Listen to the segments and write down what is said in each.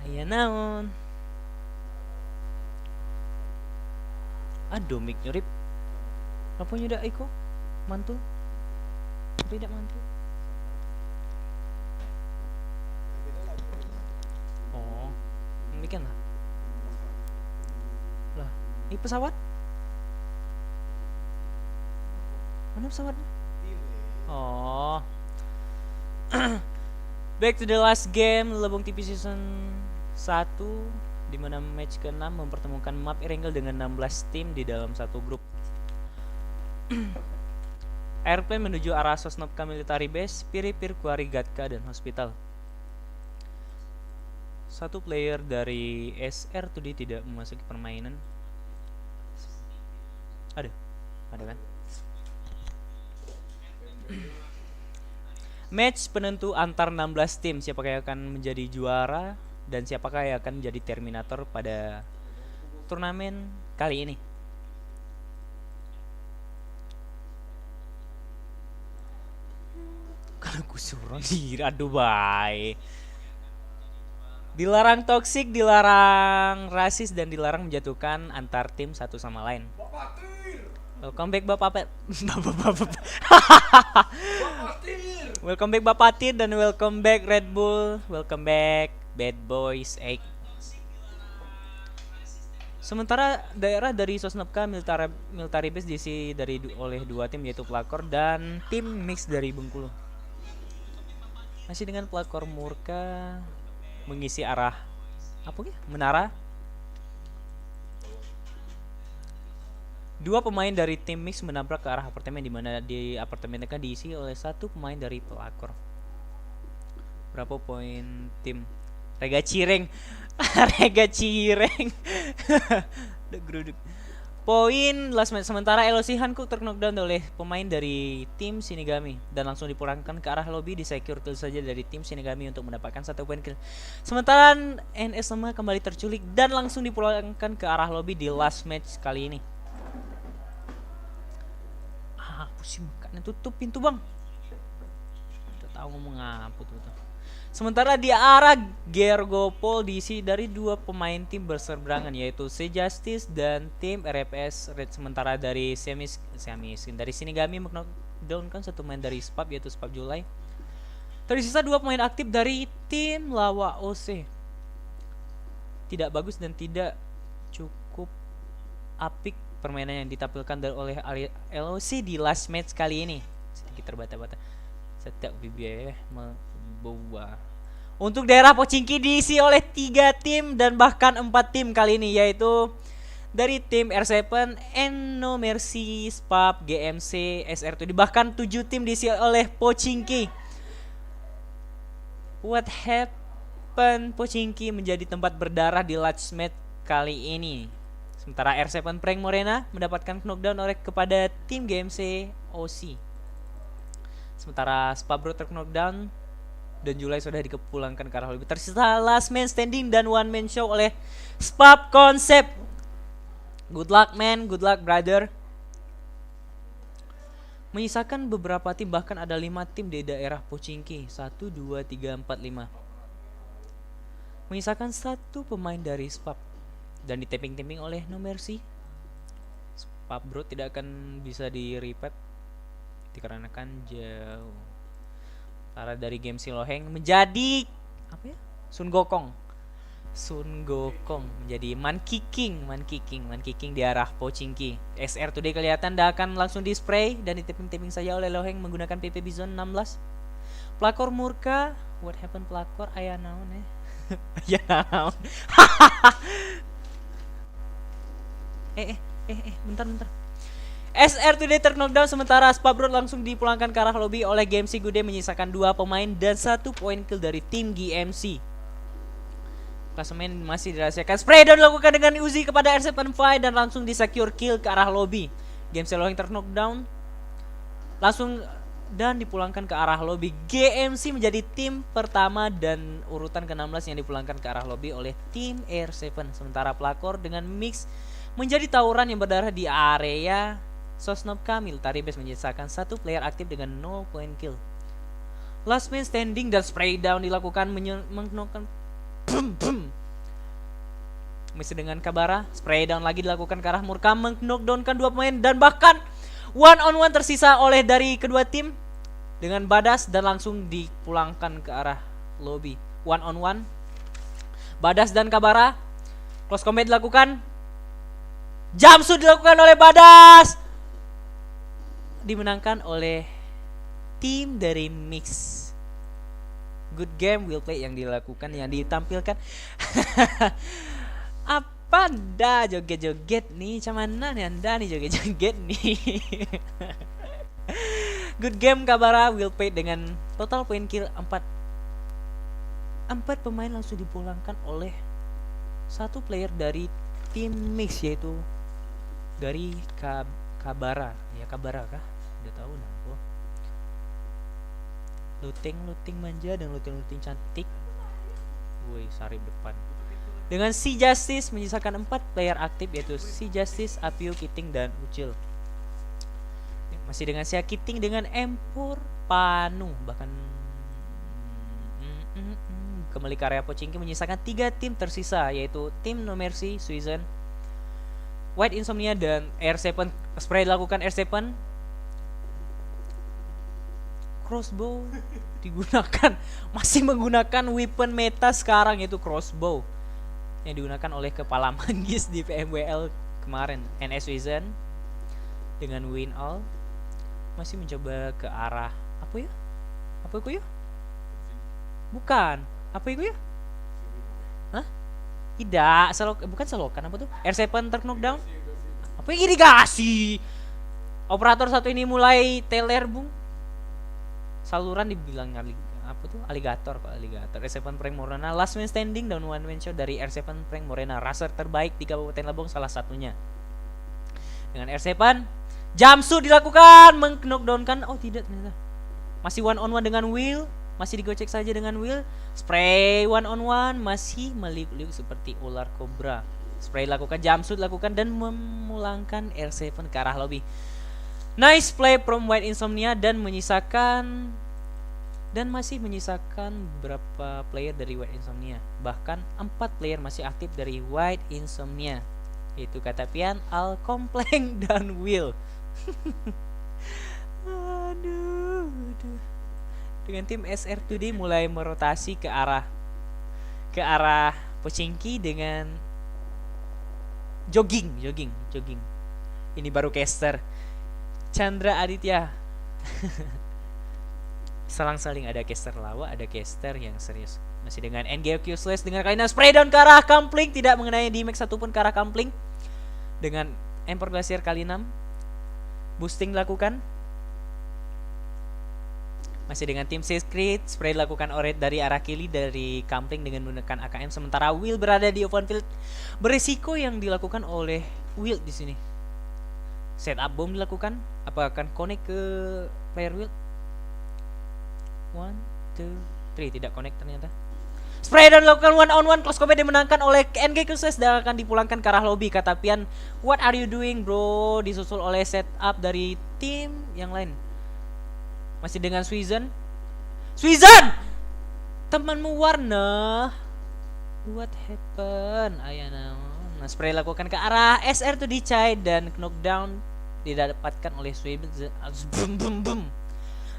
Aya naon? Aduh, mic nyurip. Apa nyudah iko? Mantul? Tidak mantul. Oh, demikian lah. Lah, ini pesawat? Mana pesawatnya? Oh. Back to the last game Lebong TV season 1, di mana match ke-6 mempertemukan Map Erangel dengan 16 tim di dalam satu grup. Airplane menuju arah Sosnovka Military Base, Piripir, Quarry, Gatka, dan Hospital. Satu player dari SR Today tidak memasuki permainan. Ada kan? Match penentu antar 16 tim, siapakah yang akan menjadi juara dan siapakah yang akan menjadi terminator pada turnamen kali ini. Kalau kusuran aduh baik. Dilarang toksik, dilarang rasis, dan dilarang menjatuhkan antar tim satu sama lain. Welcome back Bapak Welcome back Bapak Tir dan welcome back Red Bull. Welcome back Bad Boys 8. Sementara daerah dari Sosnovka Military Base diisi oleh dua tim, yaitu Pelakor dan tim mix dari Bengkulu. Masih dengan Pelakor Murka mengisi arah menara. Dua pemain dari tim mix menabrak ke arah apartemen, di mana di apartemen mereka diisi oleh satu pemain dari Pelakor. Berapa poin tim? Rega Cireng. Rega Cireng. Geruduk. Poin last match. Sementara LOC Hankook terknockdown oleh pemain dari tim Shinigami dan langsung dipulangkan ke arah lobby, disecure kill saja dari tim Shinigami untuk mendapatkan 1 poin kill. Sementara NS Lemah kembali terculik dan langsung dipulangkan ke arah lobby di last match kali ini. Pusing makanya tutup pintu bang. Tidak tahu ngomong apa tuh. Sementara di arah Gergopol diisi dari dua pemain tim berseberangan, yaitu C-Justice dan tim RFS Red. Sementara dari dari Shinigami knockdownkan satu pemain dari SPAP, yaitu SPAP Julai. Tersisa dua pemain aktif dari tim Lawa OC. Tidak bagus dan tidak cukup apik permainan yang ditampilkan oleh LOC di last match kali ini. Sedikit terbata-bata. Setiap bibiaya membawa. Untuk daerah Pochinki diisi oleh 3 tim dan bahkan 4 tim kali ini, yaitu dari tim R7, No Mercy, SPAP, GMC, SR2, bahkan 7 tim diisi oleh Pochinki. What happened? Pochinki menjadi tempat berdarah di last match kali ini. Sementara R7 Prank Morena mendapatkan knockdown kepada tim GMC OC. Sementara Spabro terknockdown dan Julai sudah dipulangkan ke arah lobby. Tersisa last man standing dan one man show oleh Spab Concept. Good luck man, good luck brother. Menyisakan beberapa tim, bahkan ada 5 tim di daerah Pochinki. 1, 2, 3, 4, 5. Menyisakan 1 pemain dari Spab dan diteping-teping oleh No Mercy. Spab Bro tidak akan bisa di repat dikarenakan jauh. Cara dari game Siloheng menjadi Sun Gokong menjadi Monkey King di arah Pochinki. SR Today kelihatan dah akan langsung di spray dan diteping-teping saja oleh Loheng menggunakan PP Bison 16. Pelakor Murka, what happened Pelakor? Aya naon ya naon. Bentar. SR Today terknockdown, sementara Spabro langsung dipulangkan ke arah lobby oleh GMC Gude menyisakan 2 pemain dan 1 poin kill dari tim GMC. Klasemen masih dirahasiakan. Spray down dilakukan dengan Uzi kepada R75 dan langsung di secure kill ke arah lobby. Game Selo yang knockdown langsung dan dipulangkan ke arah lobby. GMC menjadi tim pertama dan urutan ke-16 yang dipulangkan ke arah lobby oleh tim R7. Sementara pelakor dengan mix menjadi tawuran yang berdarah di area Sosnovka Military Base menyisakan satu player aktif dengan 0 point kill. Last man standing dan spray down dilakukan mengenokkan masih dengan Kabara. Spray down lagi dilakukan ke arah Murka, mengknockdownkan 2 pemain dan bahkan one on one tersisa oleh dari kedua tim dengan Badas dan langsung dipulangkan ke arah lobby. One on one Badas dan Kabara. Close combat dilakukan. Jamsu dilakukan oleh Badas. Dimenangkan oleh tim dari Mix. Good game will play yang dilakukan, yang ditampilkan. Apa anda joget-joget nih? Cuman nih anda nih joget-joget nih. Good game Kabara will play dengan total point kill 4 pemain langsung dipulangkan oleh satu player dari tim Mix, yaitu dari Kabara. Ya Kabara kah? Udah tahu nah. Looting manja dan looting cantik. Woi, Sarip depan. Dengan si Justice menyisakan 4 player aktif, yaitu si Justice, Apio, Kiting dan Ucil. Masih dengan si Kiting dengan Empur, Panu, bahkan kembali ke area Pochinki menyisakan 3 tim tersisa, yaitu tim No Mercy, Suizan, White Insomnia dan R7. Spray dilakukan R7. Crossbow digunakan, masih menggunakan weapon meta sekarang, yaitu crossbow yang digunakan oleh kepala manggis di PMWL kemarin. NS Vision dengan win all masih mencoba ke arah apa ya? Apa itu ya? Bukan. Apa itu ya? Hah? Tidak, bukan selokan, apa tuh? R7 terknockdown. Apa irigasi? Operator satu ini mulai teler, Bung. Saluran dibilang apa tuh? Aligator, Pak, aligator. R7 Prank Morena last man standing dan one man show dari R7 Prank Morena, raser terbaik di Kabupaten Labong salah satunya. Dengan R7 Jamsu dilakukan mengknockdownkan. Oh tidak, ternyata masih one on one dengan Will, masih digocek saja dengan Will. Spray one on one masih meliuk-liuk seperti ular kobra. Spray dilakukan, Jamsu dilakukan dan memulangkan R7 ke arah lobby. Nice play from White Insomnia dan masih menyisakan beberapa player dari White Insomnia. Bahkan 4 player masih aktif dari White Insomnia, yaitu Katapian, Al, Kompleng dan Will. aduh. Dengan tim SR2D mulai merotasi ke arah Pochinki dengan jogging. Ini baru caster Chandra Aditya. Selang-saling ada caster lawa, ada caster yang serius. Masih dengan NGQ Slash dengan Kaina spray down ke arah Kampling, tidak mengenai damage satupun ke arah Kampling. Dengan Emperor Glacier kali 6 boosting dilakukan. Masih dengan tim Secret, spray dilakukan oret dari arah kiri dari Kampling dengan menggunakan AKM, sementara Will berada di open field. Beresiko yang dilakukan oleh Will di sini. Setup bom dilakukan, apakah akan connect ke player Will? 1, 2, 3, tidak connect ternyata. Spray down dilakukan one on one, close combat dimenangkan oleh NG Khusus dan akan dipulangkan ke arah lobby. Katapian, what are you doing bro? Disusul oleh setup dari tim yang lain. Masih dengan Suizan, temanmu Warna, what happened? Ayana. Nah, spray lakukan ke arah SR to Dicai dan knockdown didapatkan oleh Suizan.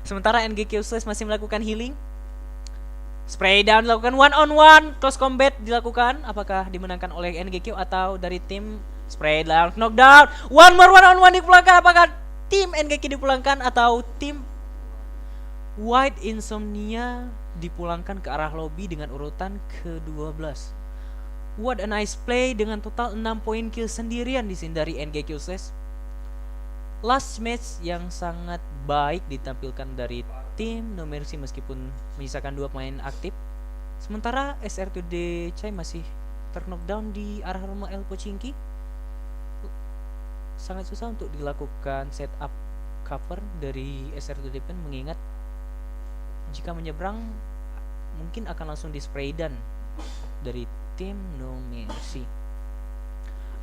Sementara NGQ Slash masih melakukan healing. Spray down dilakukan one on one, close combat dilakukan. Apakah dimenangkan oleh NGQ atau dari tim spray down knockdown? One more one on one dipulangkan. Apakah tim NGQ dipulangkan atau tim White Insomnia dipulangkan ke arah lobby dengan urutan ke-12? What a nice play dengan total 6 poin kill sendirian di sini dari NGQ Slash. Last match yang sangat baik ditampilkan dari tim No Mercy meskipun menyisakan 2 pemain aktif. Sementara SR2D Chai masih terknockdown di arah rumah El Pochinki. sangat susah untuk dilakukan setup cover dari SR2 Pen, mengingat jika menyeberang mungkin akan langsung di spray dan dari tim No Mercy.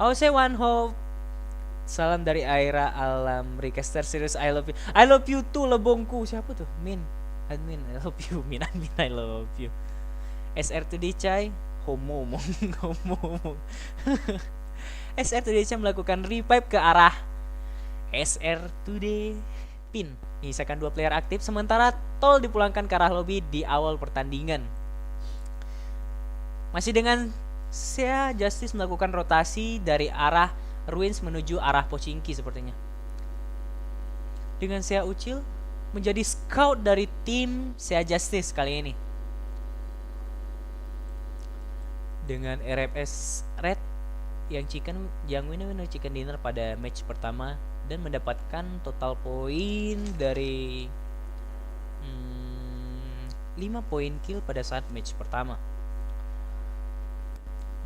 I say one hope. Salam dari Aira Alam Recaster Series. I love you. I love you too lebongku. Siapa tuh? Min. Admin I love you. Min admin I love you. SR2D Chai homo homo. SR2D Chai melakukan revive ke arah SR2D Pin. Menyisakan 2 player aktif, sementara Tol dipulangkan ke arah lobby di awal pertandingan. Masih dengan Sea Justice melakukan rotasi dari arah Ruins menuju arah Pochinki sepertinya. Dengan Sea Ucil menjadi scout dari tim Sea Justice kali ini. Dengan RFS Red yang winner chicken dinner pada match pertama dan mendapatkan total poin dari 5 poin kill pada saat match pertama.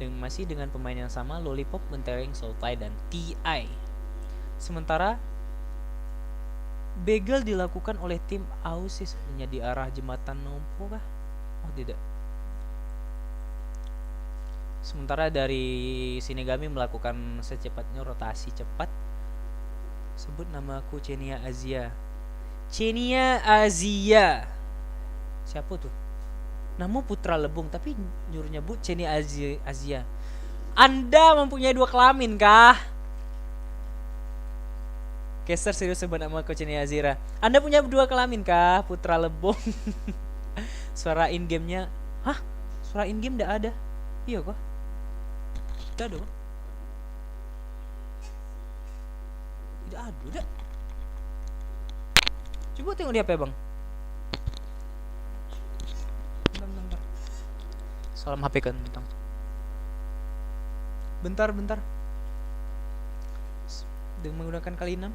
Dan masih dengan pemain yang sama, Lollipop mentereng Sultai dan TI. Sementara Begal dilakukan oleh tim Ausis di arah jembatan Nompo kah? Oh tidak. Sementara dari Shinigami melakukan secepatnya rotasi cepat. Sebut namaku Chenia Azia. Chenia Azia. Siapa tuh? Nama putra lebong tapi nyuruh nyebut Chenia Azia. Anda mempunyai 2 kelamin kah? Caster serius sebut namaku Chenia Azira. Anda punya 2 kelamin kah, putra lebong? Suara in game-nya. Hah? Suara in game enggak ada. Iya kok. Tidak ada. Tidak ada. Coba tengok di HP bang. Bentar. Salam HP kan bintang. Bentar. Dengan menggunakan kali 6.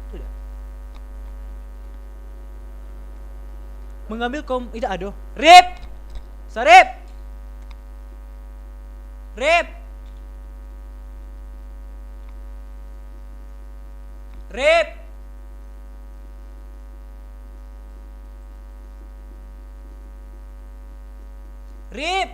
Tidak. Mengambil tidak ada. Rip. Sarip. Rip. Rip.